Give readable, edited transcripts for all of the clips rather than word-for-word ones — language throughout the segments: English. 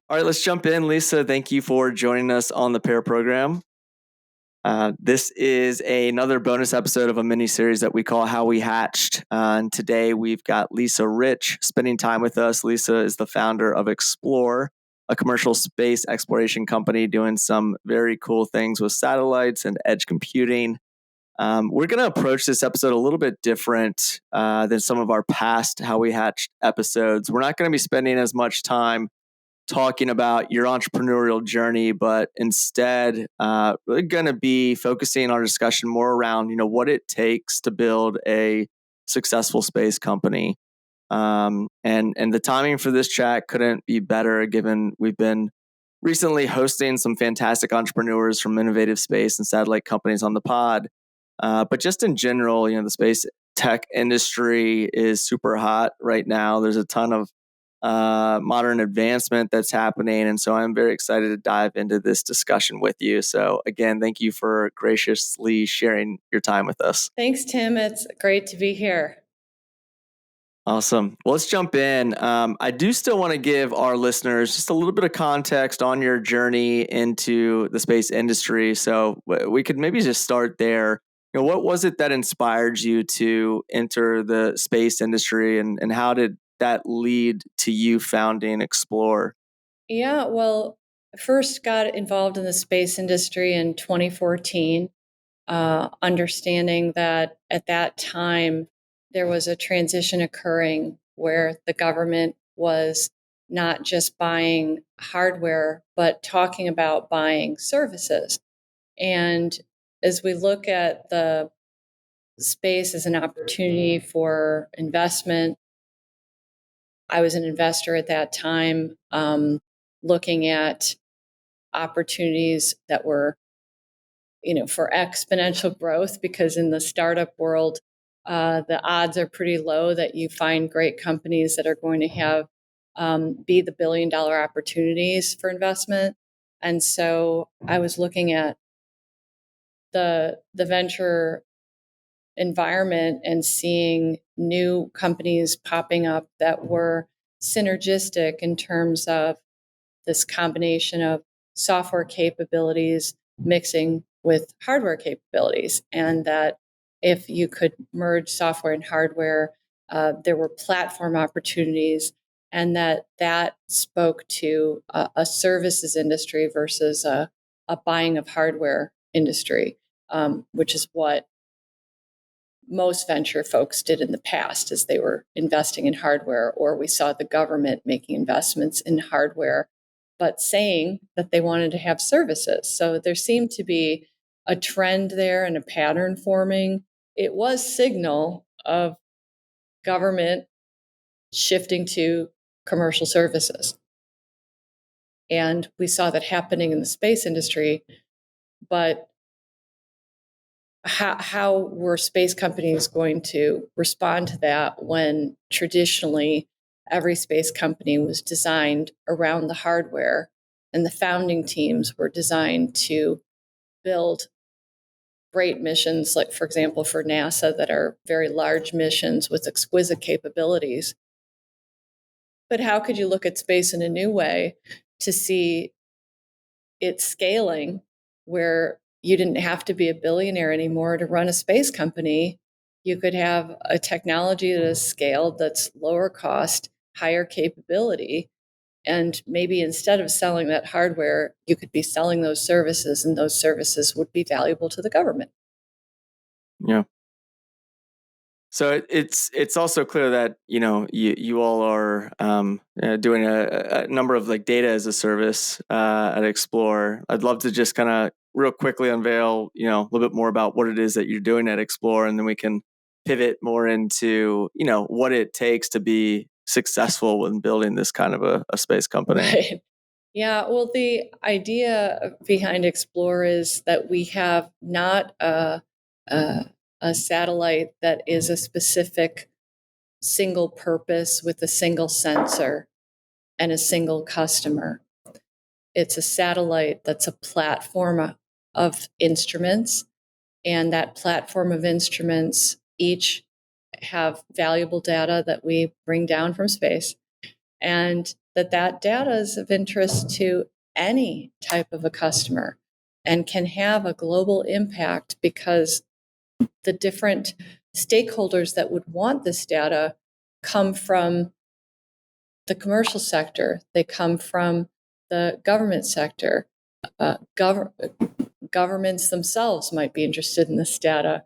All right, let's jump in. Lisa, thank you for joining us on the PAIR program. This is another bonus episode of a mini-series that we call How We Hatched. And today we've got Lisa Rich spending time with us. Lisa is the founder of Xplore, a commercial space exploration company doing some very cool things with satellites and edge computing. We're going to approach this episode a little bit different than some of our past How We Hatched episodes. We're not going to be spending as much time talking about your entrepreneurial journey, but instead, we're going to be focusing our discussion more around, what it takes to build a successful space company. And the timing for this chat couldn't be better, given we've been recently hosting some fantastic entrepreneurs from innovative space and satellite companies on the pod. But just in general, the space tech industry is super hot right now. There's a ton of modern advancement that's happening. And so I'm very excited to dive into this discussion with you. So again, thank you for graciously sharing your time with us. Thanks, Tim. It's great to be here. Awesome. Well, let's jump in. I do still want to give our listeners just a little bit of context on your journey into the space industry. So we could maybe just start there. What was it that inspired you to enter the space industry, and how did that lead to you founding Xplore? Yeah, well, I first got involved in the space industry in 2014, understanding that at that time there was a transition occurring where the government was not just buying hardware, but talking about buying services. And as we look at the space as an opportunity for investment, I was an investor at that time, looking at opportunities that were, for exponential growth, because in the startup world, the odds are pretty low that you find great companies that are going to have be the billion-dollar opportunities for investment. And so I was looking at the venture environment and seeing new companies popping up that were synergistic in terms of this combination of software capabilities mixing with hardware capabilities, and that if you could merge software and hardware, there were platform opportunities, and that spoke to a services industry versus a buying of hardware industry, which is what most venture folks did in the past, as they were investing in hardware, or we saw the government making investments in hardware, but saying that they wanted to have services. So there seemed to be a trend there and a pattern forming. It was signal of government shifting to commercial services. And we saw that happening in the space industry, but how were space companies going to respond to that when traditionally every space company was designed around the hardware, and the founding teams were designed to build great missions, like, for example, for NASA, that are very large missions with exquisite capabilities. But how could you look at space in a new way to see it scaling, where you didn't have to be a billionaire anymore to run a space company? You could have a technology that is scaled, that's lower cost, higher capability. And maybe instead of selling that hardware, you could be selling those services, and those services would be valuable to the government. Yeah. So it's also clear that you all are doing a number of data as a service at Xplore. I'd love to just kind of real quickly unveil a little bit more about what it is that you're doing at Xplore, and then we can pivot more into what it takes to be successful when building this kind of a space company. Right. Yeah. Well, the idea behind Xplore is that we have not a satellite that is a specific single purpose with a single sensor and a single customer. It's a satellite that's a platform of instruments, and that platform of instruments each have valuable data that we bring down from space. And that data is of interest to any type of a customer and can have a global impact, because the different stakeholders that would want this data come from the commercial sector, they come from the government sector. Governments themselves might be interested in this data.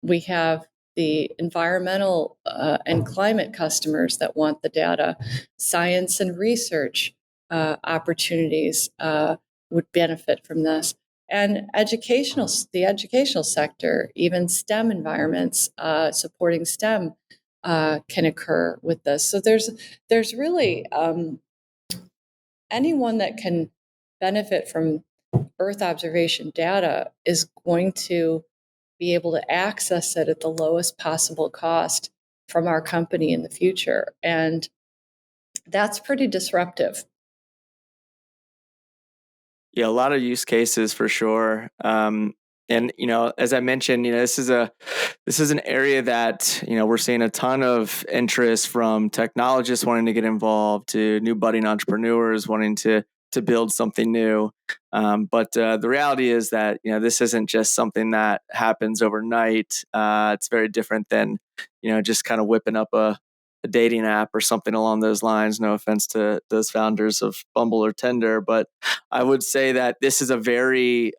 We have the environmental and climate customers that want the data. Science and research opportunities would benefit from this. And the educational sector, even STEM environments supporting STEM can occur with this. So there's really anyone that can benefit from Earth observation data is going to be able to access it at the lowest possible cost from our company in the future. And that's pretty disruptive. Yeah, a lot of use cases for sure. And as I mentioned, this is an area that we're seeing a ton of interest from technologists wanting to get involved, to new budding entrepreneurs wanting to build something new. But the reality is that this isn't just something that happens overnight. It's very different than just kind of whipping up a dating app or something along those lines. No offense to those founders of Bumble or Tinder, but I would say that this is a very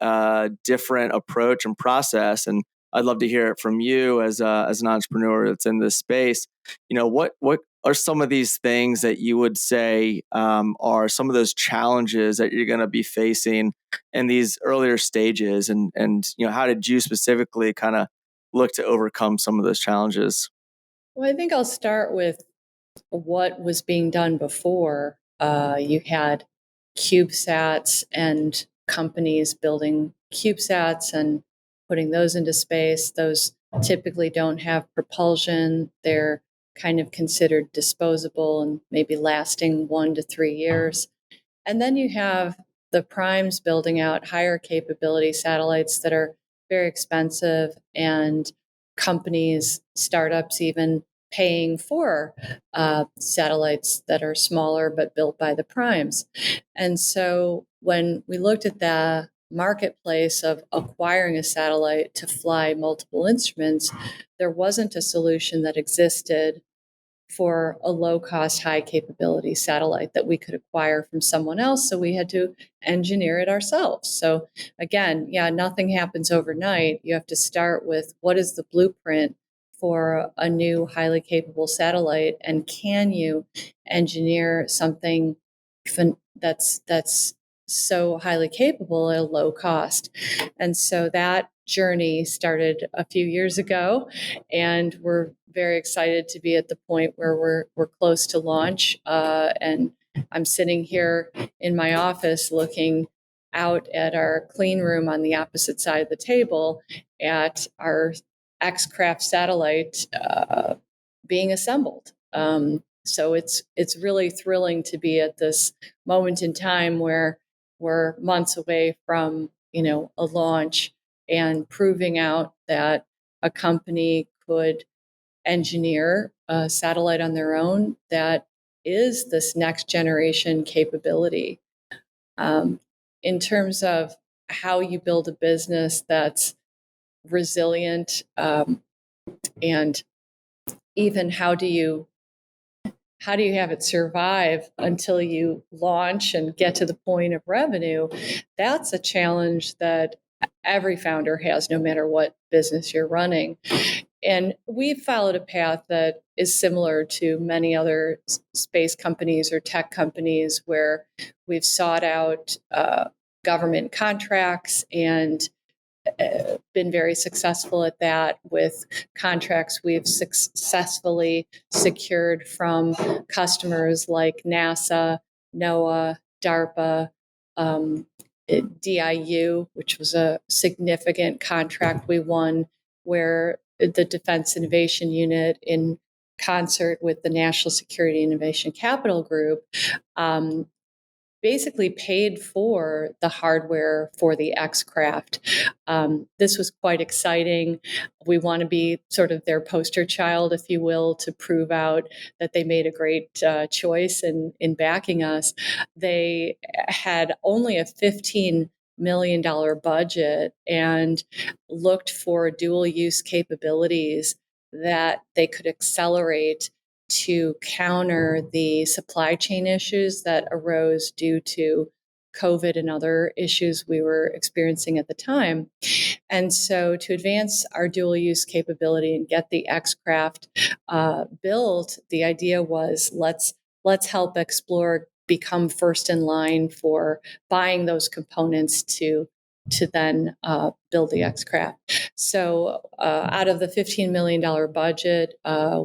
different approach and process. And I'd love to hear it from you as an entrepreneur that's in this space. What are some of these things that you would say are some of those challenges that you're going to be facing in these earlier stages, and how did you specifically kind of look to overcome some of those challenges? Well, I think I'll start with what was being done before. You had CubeSats and companies building CubeSats and putting those into space. Those typically don't have propulsion. They're kind of considered disposable and maybe lasting 1 to 3 years. And then you have the primes building out higher capability satellites that are very expensive, and companies, startups even paying for satellites that are smaller but built by the primes. And so when we looked at the marketplace of acquiring a satellite to fly multiple instruments, there wasn't a solution that existed for a low-cost, high-capability satellite that we could acquire from someone else. So we had to engineer it ourselves. So again, nothing happens overnight. You have to start with, what is the blueprint for a new, highly capable satellite, and can you engineer something that's so highly capable at a low cost? And so that journey started a few years ago, and we're very excited to be at the point where we're close to launch. And I'm sitting here in my office looking out at our clean room on the opposite side of the table at our X-Craft satellite being assembled. So it's really thrilling to be at this moment in time where we're months away from a launch, and proving out that a company could engineer a satellite on their own that is this next generation capability. In terms of how you build a business that's resilient, and even how do you have it survive until you launch and get to the point of revenue? That's a challenge that every founder has, no matter what business you're running. And we've followed a path that is similar to many other space companies or tech companies, where we've sought out government contracts and been very successful at that, with contracts we've successfully secured from customers like NASA, NOAA, DARPA, DIU, which was a significant contract we won, where the Defense Innovation Unit, in concert with the National Security Innovation Capital Group, basically paid for the hardware for the X-Craft. This was quite exciting. We want to be sort of their poster child, if you will, to prove out that they made a great choice in backing us. They had only a $15 million budget and looked for dual use capabilities that they could accelerate to counter the supply chain issues that arose due to COVID and other issues we were experiencing at the time. And so, to advance our dual use capability and get the X-Craft built, the idea was let's help Xplore become first in line for buying those components to then build the X-Craft. So out of the $15 million budget,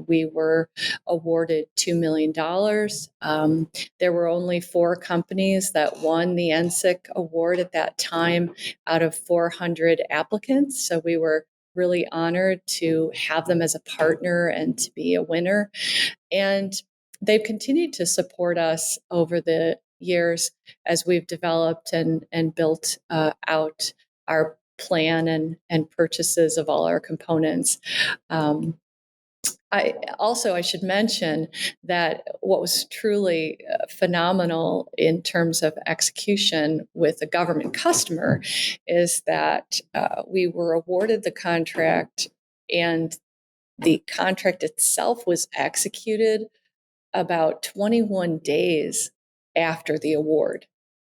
we were awarded $2 million. There were only 4 companies that won the NSIC award at that time out of 400 applicants. So we were really honored to have them as a partner and to be a winner. And they've continued to support us over the years as we've developed and built out our plan and purchases of all our components. I should mention that what was truly phenomenal in terms of execution with a government customer is that we were awarded the contract, and the contract itself was executed about 21 days after the award.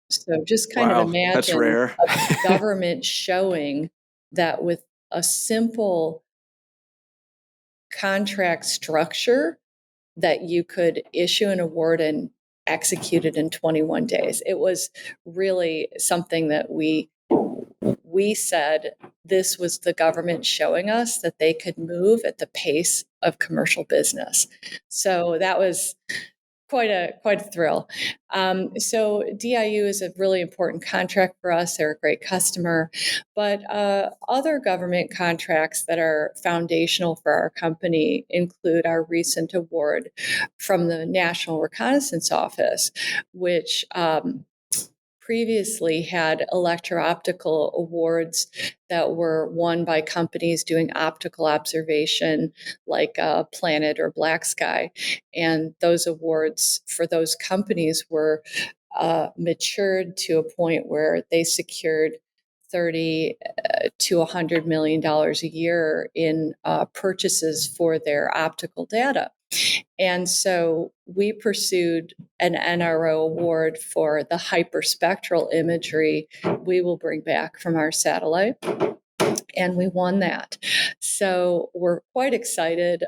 So just kind Wow, of that's imagine rare. a government showing that with a simple contract structure that you could issue an award and execute it in 21 days. It was really something that we said this was the government showing us that they could move at the pace of commercial business. So that was quite a thrill. So DIU is a really important contract for us. They're a great customer, but other government contracts that are foundational for our company include our recent award from the National Reconnaissance Office, which previously had electro-optical awards that were won by companies doing optical observation like Planet or Black Sky. And those awards for those companies were matured to a point where they secured $30 to $100 million a year in purchases for their optical data. And so we pursued an NRO award for the hyperspectral imagery we will bring back from our satellite. And we won that. So we're quite excited,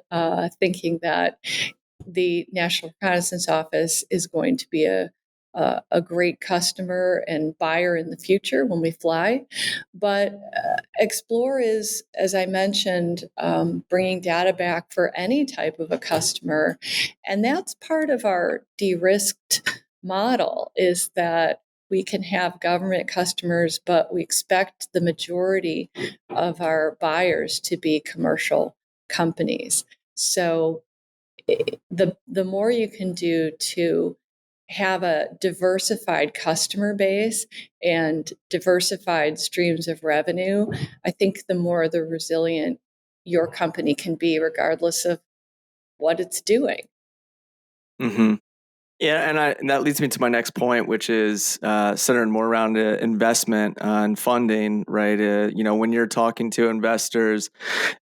thinking that the National Reconnaissance Office is going to be a great customer and buyer in the future when we fly. But Xplore is, as I mentioned, bringing data back for any type of a customer. And that's part of our de-risked model, is that we can have government customers, but we expect the majority of our buyers to be commercial companies. So the more you can do to have a diversified customer base and diversified streams of revenue, I think the more the resilient your company can be, regardless of what it's doing. Mm-hmm. Yeah, and that leads me to my next point, which is centered more around investment and funding, right? When you're talking to investors,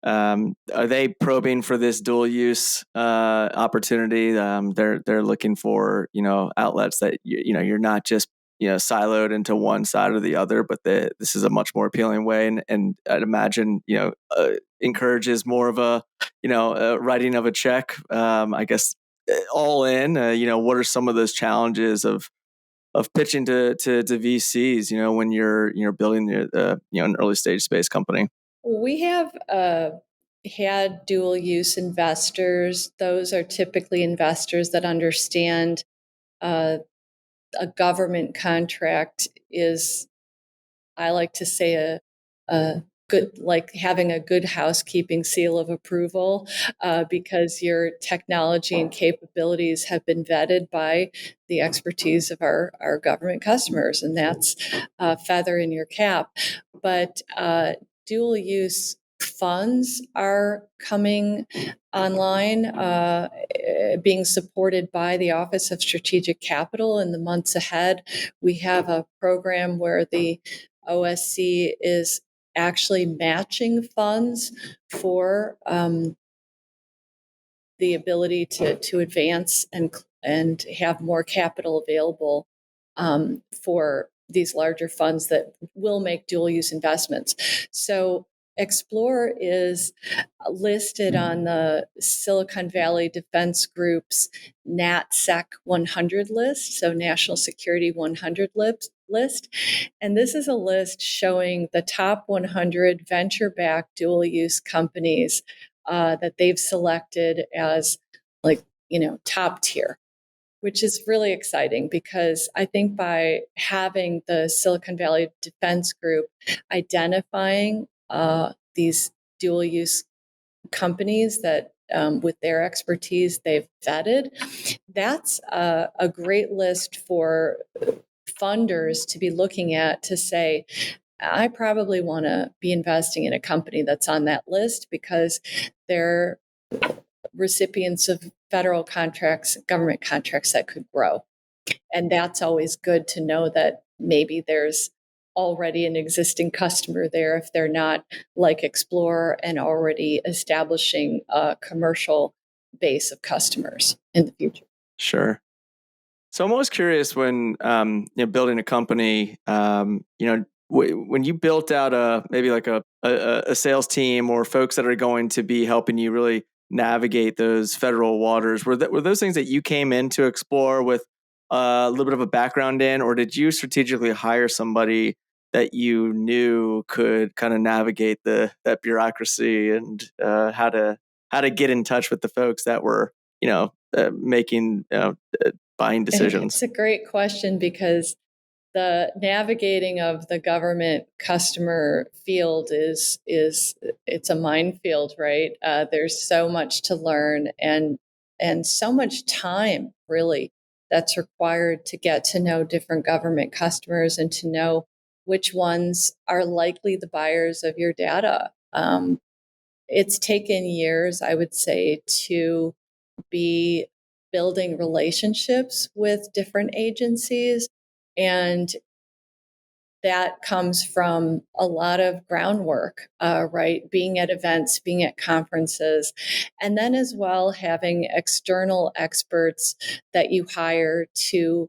are they probing for this dual use opportunity? They're looking for outlets that you're not just siloed into one side or the other, but this is a much more appealing way, and I'd imagine encourages more of a writing of a check. I guess all in. What are some of those challenges of pitching to VCs? When you're building an early stage space company. We have had dual use investors. Those are typically investors that understand a government contract is, I like to say, a good, like having a good housekeeping seal of approval, because your technology and capabilities have been vetted by the expertise of our government customers, and that's a feather in your cap. But dual use funds are coming online, being supported by the Office of Strategic Capital in the months ahead. We have a program where the OSC is actually matching funds for the ability to advance and have more capital available for these larger funds that will make dual use investments. So Xplore is listed on the Silicon Valley Defense Group's NatSec 100 list, so National Security 100 list. And this is a list showing the top 100 venture-backed dual-use companies that they've selected as, like, top tier, which is really exciting because I think by having the Silicon Valley Defense Group identifying these dual use companies that with their expertise they've vetted, that's a great list for funders to be looking at to say, I probably want to be investing in a company that's on that list because they're recipients of federal contracts, government contracts that could grow. And that's always good to know that maybe there's already an existing customer there if they're not like Xplore and already establishing a commercial base of customers in the future. Sure. So I'm always curious when building a company, when you built out maybe like a sales team or folks that are going to be helping you really navigate those federal waters, were those things that you came in to explore with a little bit of a background in, or did you strategically hire somebody that you knew could kind of navigate that bureaucracy and how to get in touch with the folks that were making buying decisions? It's a great question because the navigating of the government customer field is it's a minefield, right? There's so much to learn and so much time really that's required to get to know different government customers and to know which ones are likely the buyers of your data. It's taken years, I would say, to be building relationships with different agencies. And that comes from a lot of groundwork, right? Being at events, being at conferences, and then as well having external experts that you hire to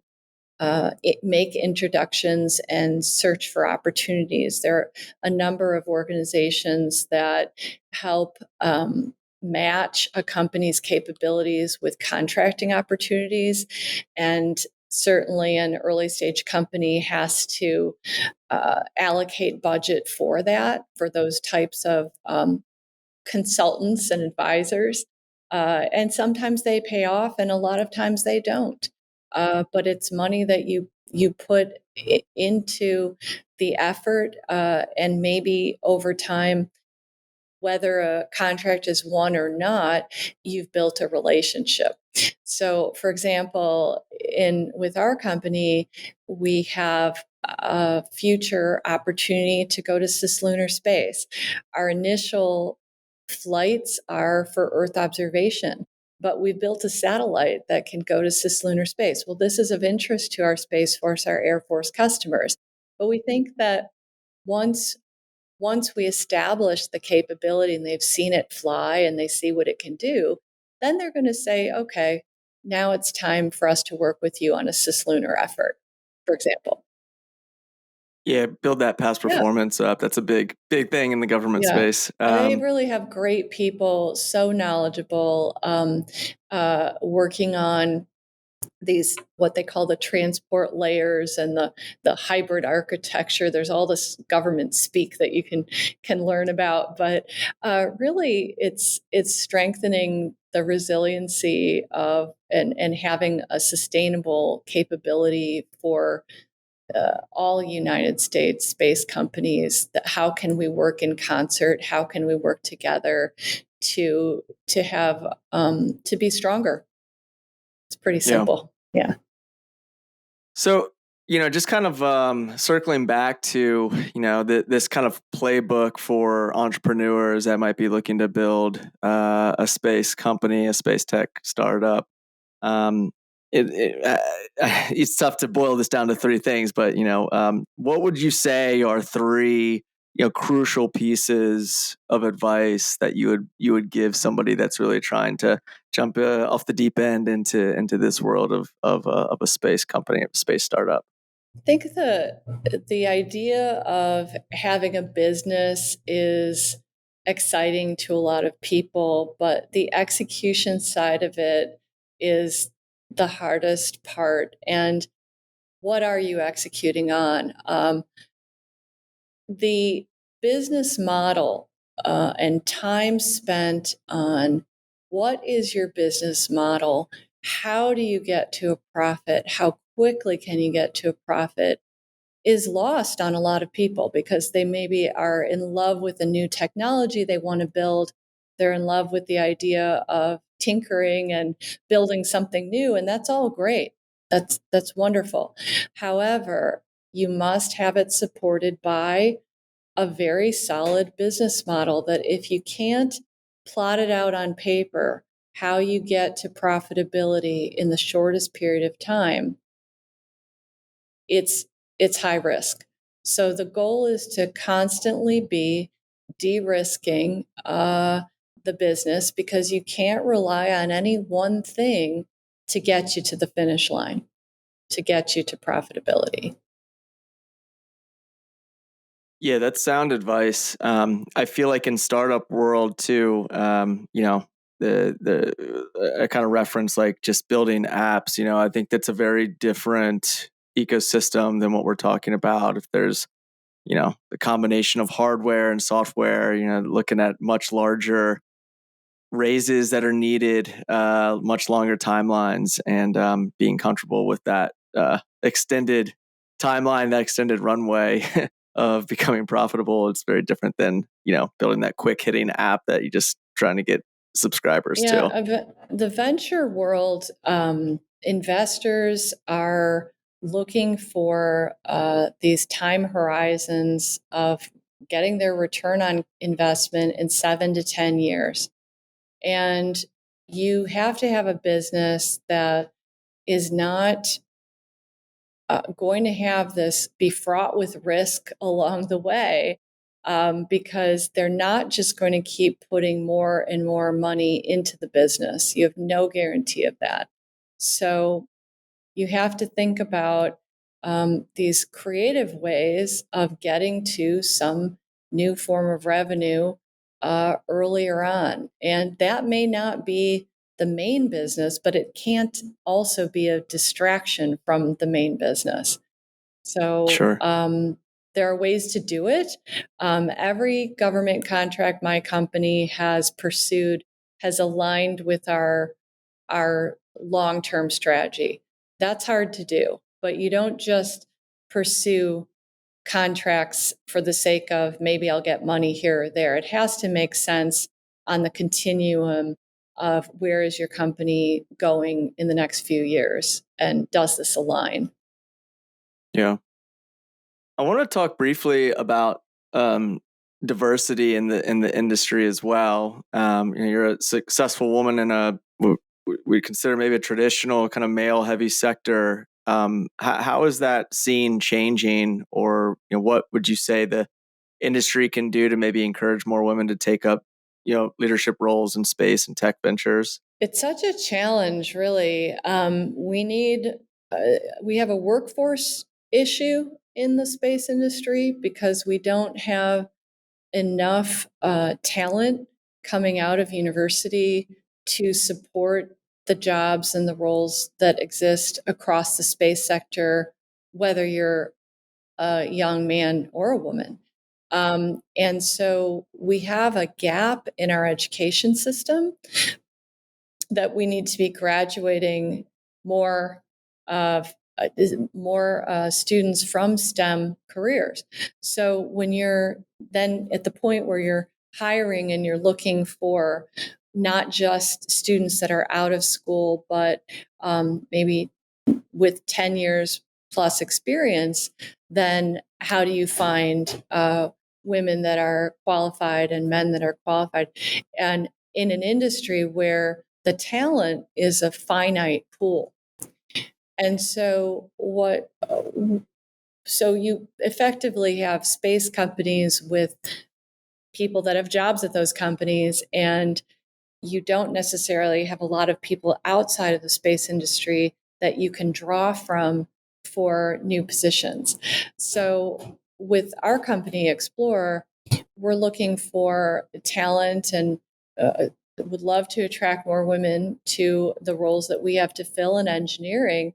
make introductions and search for opportunities. There are a number of organizations that help match a company's capabilities with contracting opportunities. And certainly an early stage company has to allocate budget for that, for those types of consultants and advisors. And sometimes they pay off and a lot of times they don't. But it's money that you put into the effort, and maybe over time, whether a contract is won or not, you've built a relationship. So, for example, with our company, we have a future opportunity to go to cislunar space. Our initial flights are for Earth observation, but we've built a satellite that can go to cislunar space. Well, this is of interest to our Space Force, our Air Force customers. But we think that once we establish the capability and they've seen it fly and they see what it can do, then they're going to say, okay, now it's time for us to work with you on a cislunar effort, for example. Yeah, build that past performance up. That's a big thing in the government space. They really have great people, so knowledgeable, working on these, what they call the transport layers and the hybrid architecture. There's all this government speak that you can learn about, but really it's strengthening the resiliency of and having a sustainable capability for all United States space companies. How can we work in concert? How can we work together to have to be stronger? It's pretty simple. Yeah. So, just kind of circling back to, this kind of playbook for entrepreneurs that might be looking to build a space company, a space tech startup. It's tough to boil this down to three things, but, what would you say are three, crucial pieces of advice that you would give somebody that's really trying to jump off the deep end into this world of a space company, a space startup? I think the idea of having a business is exciting to a lot of people, but the execution side of it is the hardest part. And what are you executing on? The business model and time spent on what is your business model? How do you get to a profit? How quickly can you get to a profit? Is lost on a lot of people because they maybe are in love with a new technology they want to build. They're in love with the idea of tinkering and building something new, and that's all great. That's wonderful. However, you must have it supported by a very solid business model that if you can't plot it out on paper, how you get to profitability in the shortest period of time, it's high risk. So the goal is to constantly be de-risking the business because you can't rely on any one thing to get you to the finish line, to get you to profitability. Yeah, that's sound advice. I feel like in startup world too, I kind of reference like just building apps. I think that's a very different ecosystem than what we're talking about. If there's, the combination of hardware and software, looking at much larger raises that are needed, much longer timelines, and being comfortable with that extended timeline, that extended runway of becoming profitable. It's very different than building that quick hitting app that you're just trying to get subscribers to. The venture world, investors are looking for these time horizons of getting their return on investment in 7 to 10 years. And you have to have a business that is not going to have this be fraught with risk along the way, because they're not just going to keep putting more and more money into the business. You have no guarantee of that. So you have to think about these creative ways of getting to some new form of revenue earlier on. And that may not be the main business, but it can't also be a distraction from the main business. So Sure. There are ways to do it. Every government contract my company has pursued has aligned with our long-term strategy. That's hard to do, but you don't just pursue contracts for the sake of maybe I'll get money here or there. It has to make sense on the continuum of where is your company going in the next few years, and does this align? Yeah. I want to talk briefly about diversity in the industry as well. You're a successful woman in we consider maybe a traditional kind of male heavy sector. How is that scene changing, or what would you say the industry can do to maybe encourage more women to take up leadership roles in space and tech ventures? It's such a challenge, really. We have a workforce issue in the space industry because we don't have enough talent coming out of university to support the jobs and the roles that exist across the space sector, whether you're a young man or a woman. And so we have a gap in our education system that we need to be graduating more of more students from STEM careers. So when you're then at the point where you're hiring and you're looking for not just students that are out of school, but maybe with 10 years plus experience, then how do you find women that are qualified and men that are qualified? And in an industry where the talent is a finite pool. And so so you effectively have space companies with people that have jobs at those companies, and you don't necessarily have a lot of people outside of the space industry that you can draw from for new positions. So with our company, Xplore, we're looking for talent and would love to attract more women to the roles that we have to fill in engineering.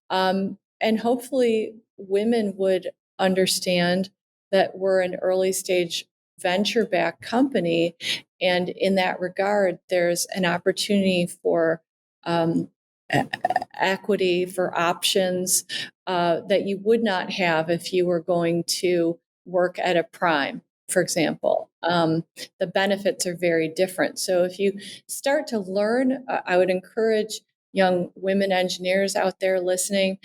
And hopefully women would understand that we're an early stage venture-backed company. And in that regard, there's an opportunity for equity, for options that you would not have if you were going to work at a prime, for example. The benefits are very different. So if you start to learn, I would encourage young women engineers out there listening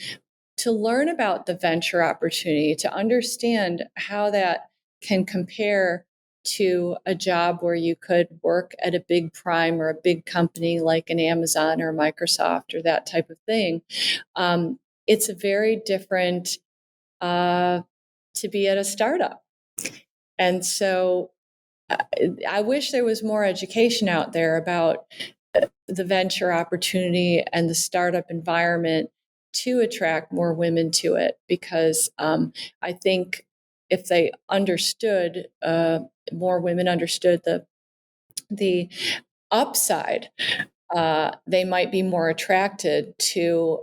to learn about the venture opportunity, to understand how that can compare to a job where you could work at a big prime or a big company like an Amazon or Microsoft or that type of thing. It's a very different to be at a startup. And so I wish there was more education out there about the venture opportunity and the startup environment to attract more women to it, because I think if they understood, more women understood the upside, they might be more attracted to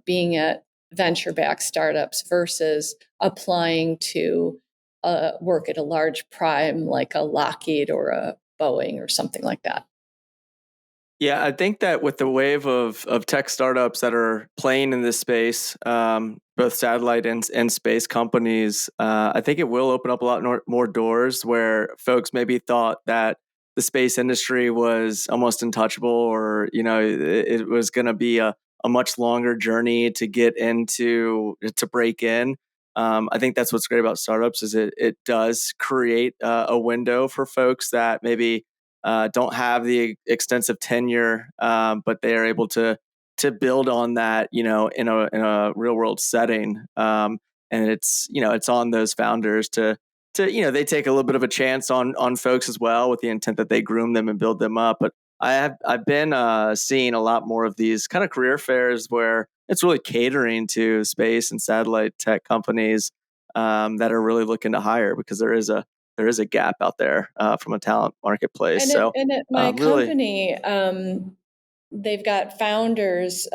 being at venture-backed startups versus applying to work at a large prime like a Lockheed or a Boeing or something like that. Yeah, I think that with the wave of tech startups that are playing in this space, both satellite and space companies, I think it will open up a lot more doors where folks maybe thought that the space industry was almost untouchable, or it was going to be a much longer journey to get into, to break in. I think that's what's great about startups is it does create a window for folks that maybe don't have the extensive tenure, but they are able to build on that, in a real world setting. And it's on those founders to they take a little bit of a chance on folks as well, with the intent that they groom them and build them up. But I've been seeing a lot more of these kind of career fairs where it's really catering to space and satellite tech companies that are really looking to hire, because there is a gap out there from a talent marketplace. And at my really, company, they've got founders,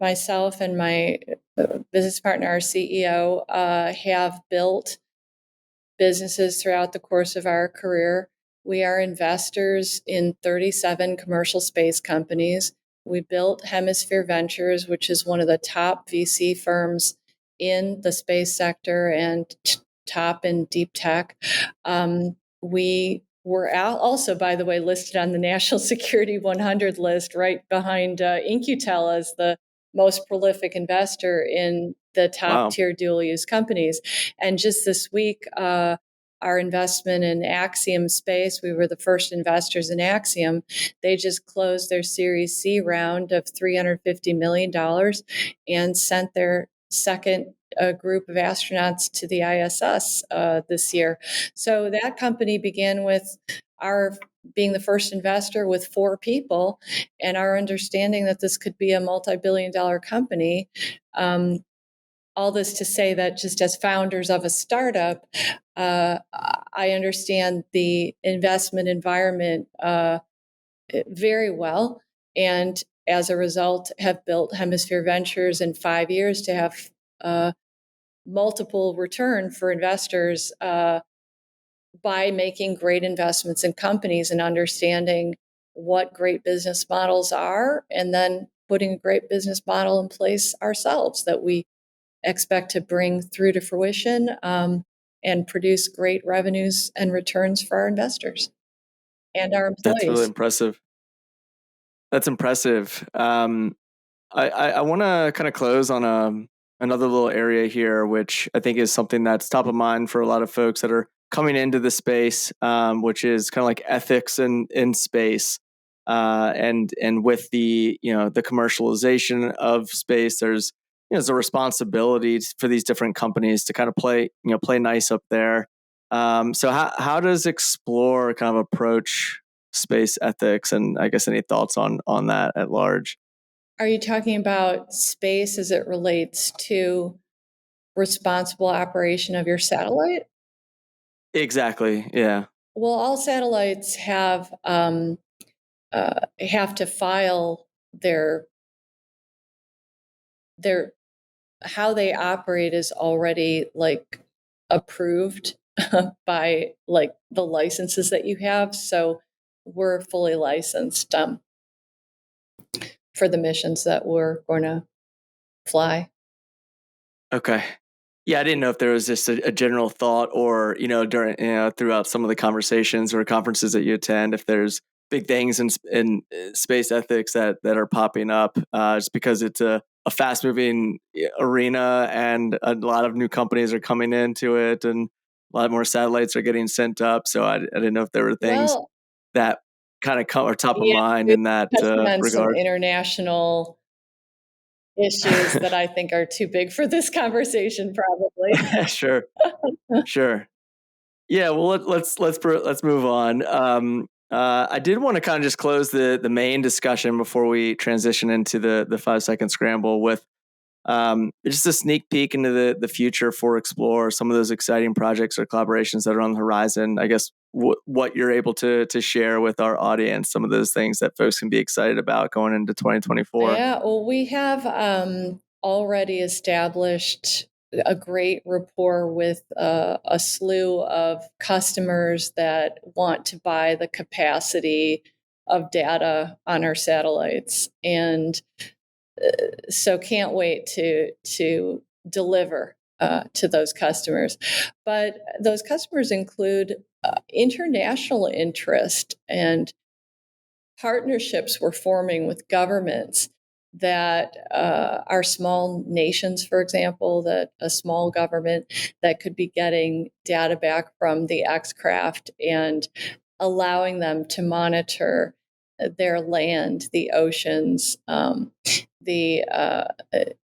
myself and my business partner, our CEO, have built businesses throughout the course of our career. We are investors in 37 commercial space companies. We built Hemisphere Ventures, which is one of the top VC firms in the space sector and top in deep tech. We were also, by the way, listed on the National Security 100 list, right behind In-Q-Tel as the most prolific investor in the top tier dual use companies. And just this week, our investment in Axiom Space, we were the first investors in Axiom. They just closed their Series C round of $350 million and sent their second group of astronauts to the ISS this year. So that company began with our being the first investor with 4 people, and our understanding that this could be a multi-billion-dollar company. All this to say that just as founders of a startup, I understand the investment environment very well, and as a result have built Hemisphere Ventures in 5 years to have multiple return for investors by making great investments in companies and understanding what great business models are, and then putting a great business model in place ourselves that we expect to bring through to fruition and produce great revenues and returns for our investors and our That's really employees. impressive. That's impressive. I want to kind of close on another little area here, which I think is something that's top of mind for a lot of folks that are coming into the space, which is kind of like ethics in space. And with the the commercialization of space, there's there's a responsibility for these different companies to kind of play nice up there. So how does Xplore kind of approach space ethics, and I guess any thoughts on that at large? Are you talking about space as it relates to responsible operation of your satellite? Exactly. Yeah. Well, all satellites have to file their how they operate is already like approved by like the licenses that you have. So we're fully licensed for the missions that we're going to fly. Okay. Yeah, I didn't know if there was just a general thought, or during throughout some of the conversations or conferences that you attend, if there's big things in space ethics that are popping up, just because it's a fast moving arena, and a lot of new companies are coming into it, and a lot more satellites are getting sent up. So I didn't know if there were things Well, that kind of are top of yeah, mind we're in that touching on some regard. international issues that I think are too big for this conversation, probably. Sure, sure. Yeah, well, let's move on. I did want to kind of just close the main discussion before we transition into the 5 second scramble with just a sneak peek into the future for Xplore, some of those exciting projects or collaborations that are on the horizon. I guess what you're able to share with our audience, some of those things that folks can be excited about going into 2024. Yeah, well, we have already established a great rapport with a slew of customers that want to buy the capacity of data on our satellites, and so can't wait to deliver to those customers. But those customers include international interest and partnerships we're forming with governments that are small nations, for example, that a small government that could be getting data back from the X-craft and allowing them to monitor their land, the oceans, the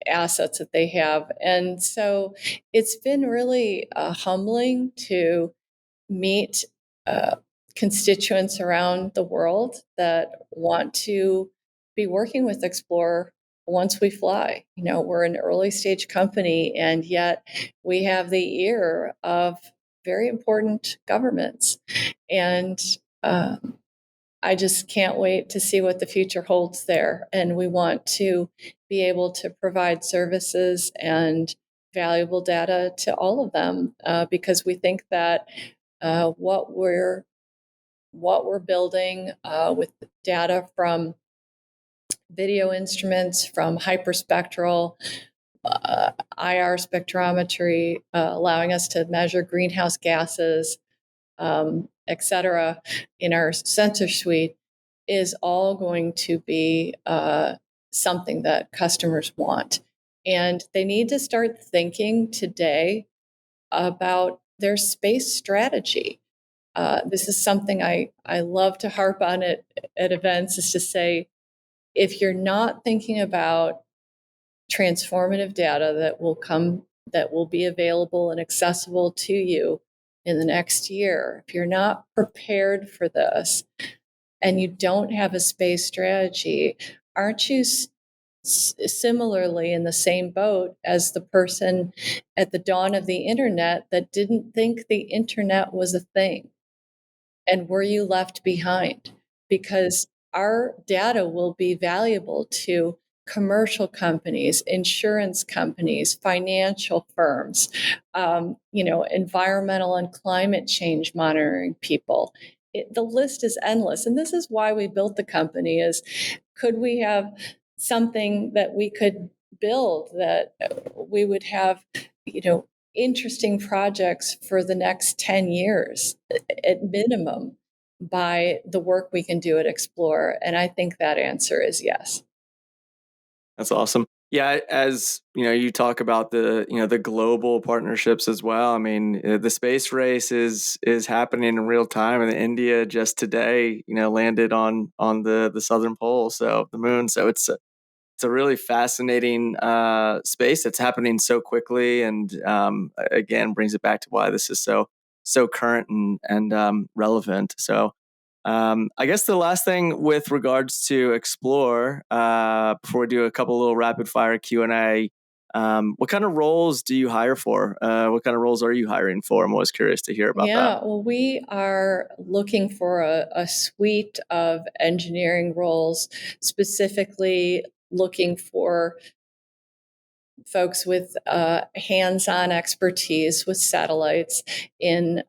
assets that they have. And so it's been really humbling to meet constituents around the world that want to be working with Xplore once we fly. We're an early stage company, and yet we have the ear of very important governments. And I just can't wait to see what the future holds there. And we want to be able to provide services and valuable data to all of them because we think that what we're building with data from video instruments, from hyperspectral IR spectrometry, allowing us to measure greenhouse gases, et cetera, in our sensor suite, is all going to be something that customers want. And they need to start thinking today about their space strategy. This is something I love to harp on at events, is to say, if you're not thinking about transformative data that will be available and accessible to you in the next year, if you're not prepared for this and you don't have a space strategy, aren't you similarly in the same boat as the person at the dawn of the internet that didn't think the internet was a thing? And were you left behind? Because our data will be valuable to commercial companies, insurance companies, financial firms, environmental and climate change monitoring people. The list is endless. And this is why we built the company, is could we have something that we could build, that we would have, interesting projects for the next 10 years at minimum by the work we can do at Xplore? And I think that answer is yes. That's awesome. Yeah, as you talk about the global partnerships as well. I mean, the space race is happening in real time, and India just today, landed on the southern pole, so the moon. So it's a really fascinating space that's happening so quickly, and again brings it back to why this is so current and relevant. So I guess the last thing with regards to Xplore, before we do a couple little rapid fire Q&A, what kind of roles do you hire for? What kind of roles are you hiring for? I'm always curious to hear about that. Well, we are looking for a suite of engineering roles, specifically looking for folks with hands-on expertise with satellites in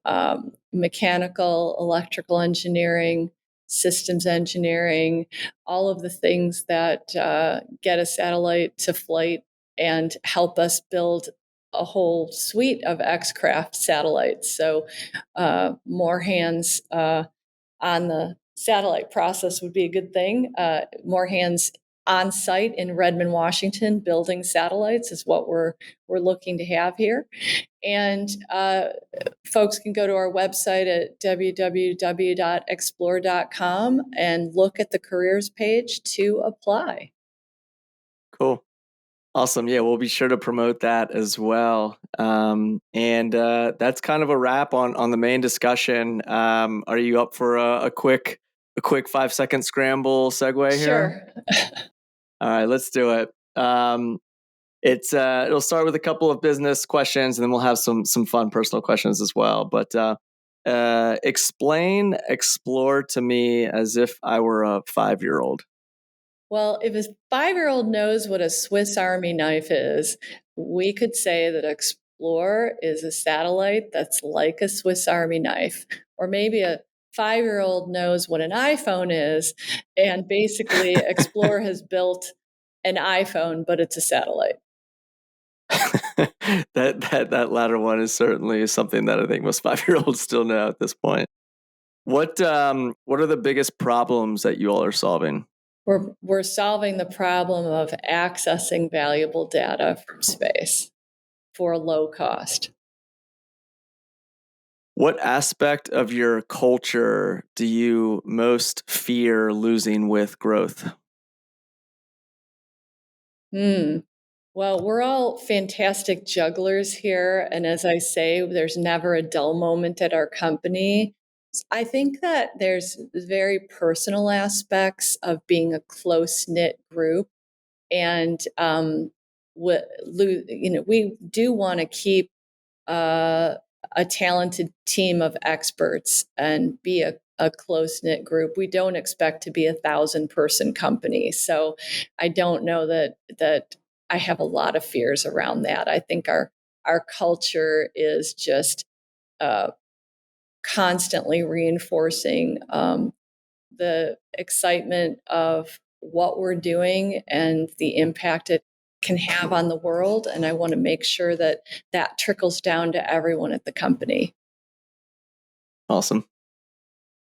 mechanical, electrical engineering, systems engineering, all of the things that get a satellite to flight and help us build a whole suite of X-craft satellites. So more hands on the satellite process would be a good thing. More hands on site in Redmond, Washington, building satellites is what we're looking to have here. And folks can go to our website at www.xplore.com and look at the careers page to apply. Cool. Awesome. Yeah, we'll be sure to promote that as well. And that's kind of a wrap on the main discussion. Are you up for a quick 5-second scramble segue here? Sure. All right, let's do it. It'll start with a couple of business questions, and then we'll have some fun personal questions as well. But explain Xplore to me as if I were a 5-year-old. Well, if a 5-year-old knows what a Swiss Army knife is, we could say that Xplore is a satellite that's like a Swiss Army knife. Or maybe a 5-year-old knows what an iPhone is, and basically Xplore has built an iPhone, but it's a satellite. that latter one is certainly something that I think most 5-year-olds still know at this point. What are the biggest problems that you all are solving? We're solving the problem of accessing valuable data from space for low cost. What aspect of your culture do you most fear losing with growth? Well, we're all fantastic jugglers here. And as I say, there's never a dull moment at our company. I think that there's very personal aspects of being a close-knit group. And we do want to keep a talented team of experts and be a close-knit group. We don't expect to be 1,000-person company. So I don't know that I have a lot of fears around that. I think our culture is just constantly reinforcing the excitement of what we're doing and the impact it can have on the world. And I want to make sure that that trickles down to everyone at the company. Awesome.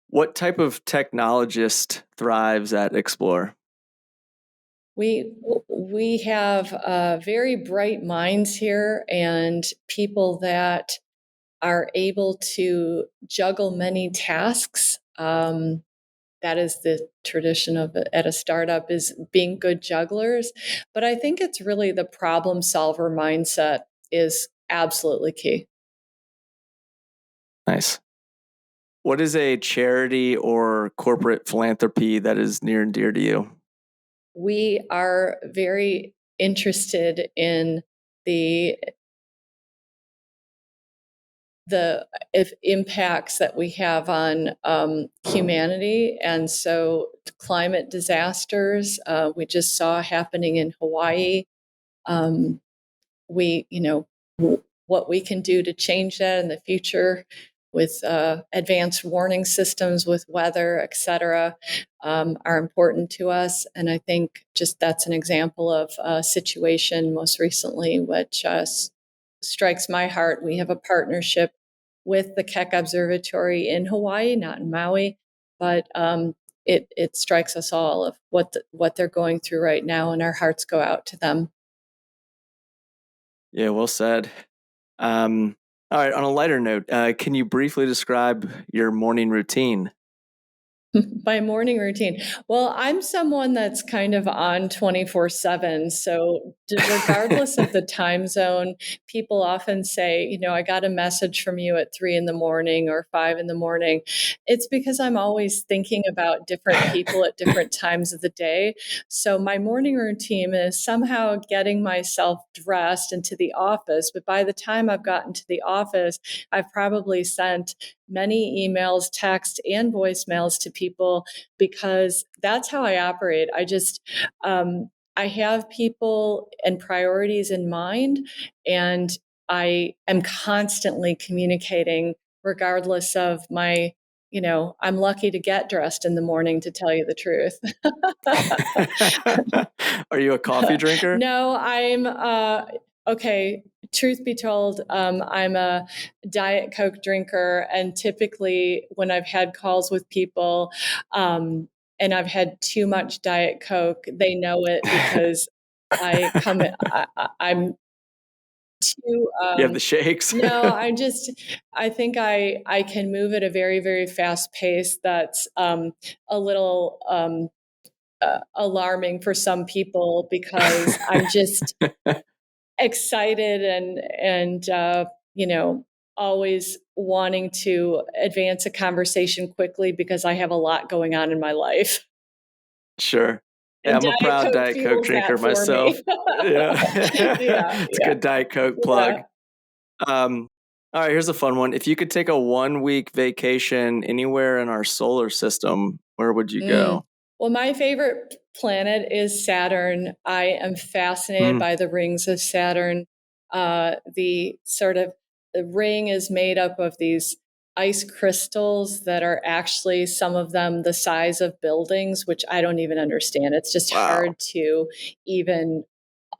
What type of technologist thrives at Xplore? We have very bright minds here and people that are able to juggle many tasks. That is the tradition of at a startup, is being good jugglers. But I think it's really the problem solver mindset is absolutely key. Nice. What is a charity or corporate philanthropy that is near and dear to you? We are very interested in the impacts that we have on humanity. And so climate disasters, we just saw happening in Hawaii. What we can do to change that in the future, advanced warning systems, with weather, et cetera, are important to us. And I think just that's an example of a situation most recently which strikes my heart. We have a partnership with the Keck Observatory in Hawaii, not in Maui, but it strikes us all of what they're going through right now, and our hearts go out to them. Yeah, well said. All right, on a lighter note, can you briefly describe your morning routine? My morning routine. Well, I'm someone that's kind of on 24/7. So, regardless of the time zone, people often say, I got a message from you at 3 in the morning or 5 in the morning. It's because I'm always thinking about different people at different times of the day. So, my morning routine is somehow getting myself dressed into the office. But by the time I've gotten to the office, I've probably sent many emails, text, and voicemails to people, because that's how I operate. I have people and priorities in mind, and I am constantly communicating regardless of I'm lucky to get dressed in the morning, to tell you the truth. Are you a coffee drinker? No, okay. Truth be told, I'm a Diet Coke drinker. And typically, when I've had calls with people and I've had too much Diet Coke, they know it, because I'm too. You have the shakes? No, I think I can move at a very, very fast pace that's a little alarming for some people, because I'm just excited and always wanting to advance a conversation quickly, because I have a lot going on in my life. Sure. Yeah, And I'm a Diet proud Coke Diet Coke fuels drinker that for myself. me. Yeah. It's a Yeah. good Diet Coke plug. All right, here's a fun one. If you could take a 1-week vacation anywhere in our solar system, where would you go? Well, my favorite planet is Saturn. I am fascinated by the rings of Saturn. The ring is made up of these ice crystals that are actually, some of them, the size of buildings, which I don't even understand. It's just hard to even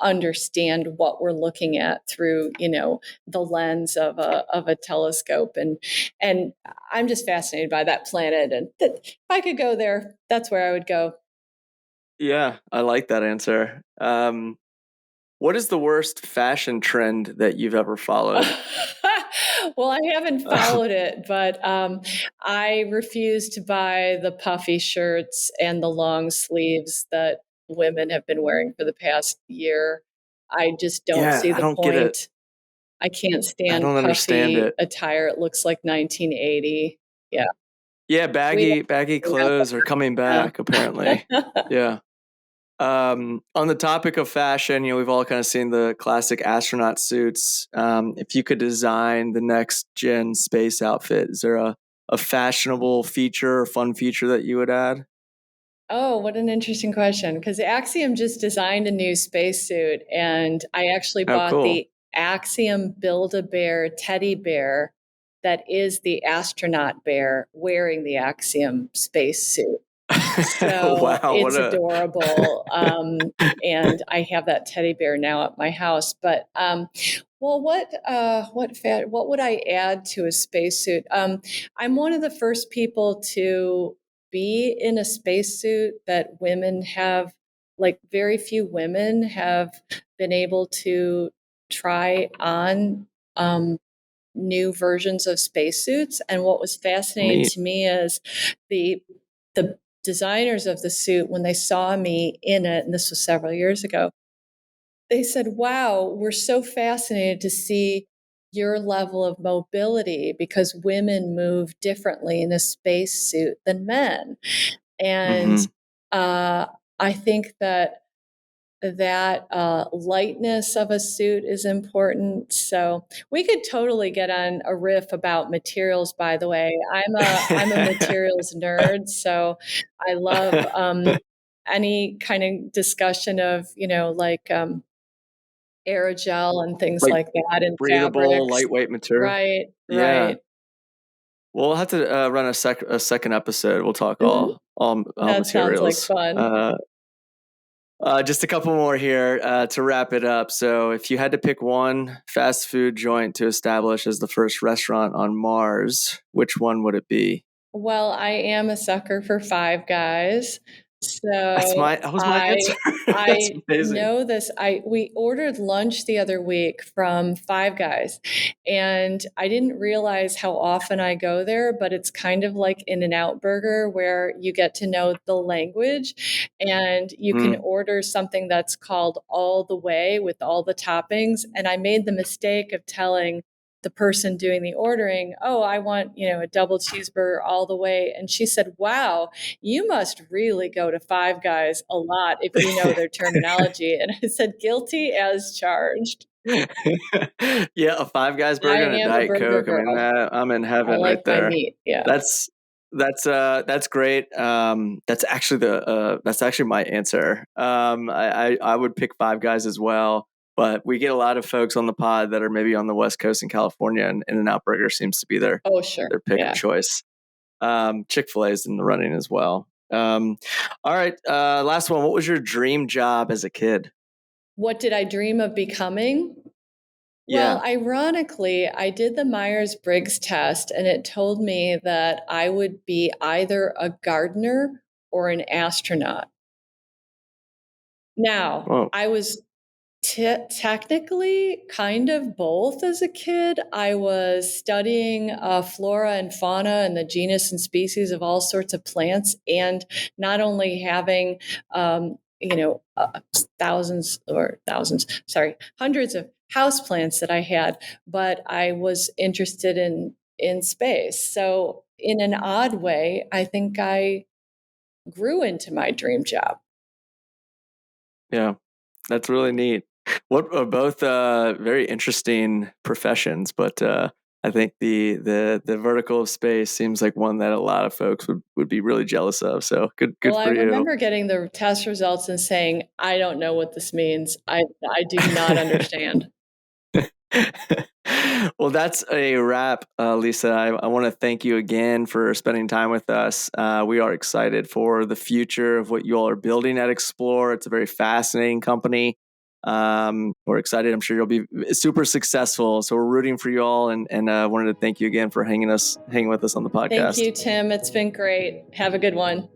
understand what we're looking at through the lens of a telescope, and I'm just fascinated by that planet, and if I could go there, that's where I would go. Yeah, I like that answer. What is the worst fashion trend that you've ever followed? Well, I haven't followed it, but I refuse to buy the puffy shirts and the long sleeves that women have been wearing for the past year. I just don't Yeah, see I the don't get it. point. I can't I stand don't understand puffy it. attire. It looks like 1980. Yeah. Yeah, We baggy clothes are coming back, apparently. Yeah. On the topic of fashion, we've all kind of seen the classic astronaut suits. If you could design the next gen space outfit, is there a fashionable feature or fun feature that you would add? Oh, what an interesting question. Because Axiom just designed a new spacesuit, and I actually Oh, bought cool. the Axiom Build-A-Bear teddy bear that is the astronaut bear wearing the Axiom spacesuit. So Wow, what it's a adorable. And I have that teddy bear now at my house. But well, what would I add to a spacesuit? I'm one of the first people to be in a spacesuit that women have, like very few women have been able to try on new versions of spacesuits. And what was fascinating neat. to me is the designers of the suit, when they saw me in it, and this was several years ago, they said, "Wow, we're so fascinated to see your level of mobility, because women move differently in a spacesuit than men." And Mm-hmm. I think that lightness of a suit is important. So we could totally get on a riff about materials. By the way, I'm a materials nerd, so I love any kind of discussion of aerogel and things Like like that, and breathable, fabrics. lightweight material. Right, Yeah. right. We'll have to run a second episode. We'll talk all That sounds like materials. fun. Just a couple more here to wrap it up. So, if you had to pick one fast food joint to establish as the first restaurant on Mars, which one would it be? Well, I am a sucker for Five Guys. So That was my answer. That's I amazing. know this. We ordered lunch the other week from Five Guys, and I didn't realize how often I go there, but it's kind of like In-N-Out Burger where you get to know the language and you can order something that's called all the way with all the toppings. And I made the mistake of telling the person doing the ordering, oh, I want, a double cheeseburger all the way. And she said, wow, you must really go to Five Guys a lot if you know their terminology. And I said, guilty as charged. Yeah, a Five Guys burger and a Diet Coke. I mean, I'm in heaven right there. My meat. Yeah. That's great. That's actually my answer. I would pick Five Guys as well. But we get a lot of folks on the pod that are maybe on the West Coast in California, and In-N-Out Burger seems to be their pick of choice. Chick-fil-A is in the running as well. All right, last one. What was your dream job as a kid? What did I dream of becoming? Well, ironically, I did the Myers-Briggs test, and it told me that I would be either a gardener or an astronaut. Now, I was technically kind of both as a kid. I was studying flora and fauna and the genus and species of all sorts of plants, and not only having hundreds of houseplants that I had, but I was interested in space. So in an odd way, I think I grew into my dream job. Yeah, that's really neat. What are both very interesting professions, but I think the vertical of space seems like one that a lot of folks would be really jealous of. So good for you. I remember getting the test results and saying, I don't know what this means. I do not understand. Well, that's a wrap, Lisa. I want to thank you again for spending time with us. We are excited for the future of what you all are building at Xplore. It's a very fascinating company. We're excited. I'm sure you'll be super successful. So we're rooting for you all, and wanted to thank you again for hanging with us on the podcast. Thank you, Tim. It's been great. Have a good one.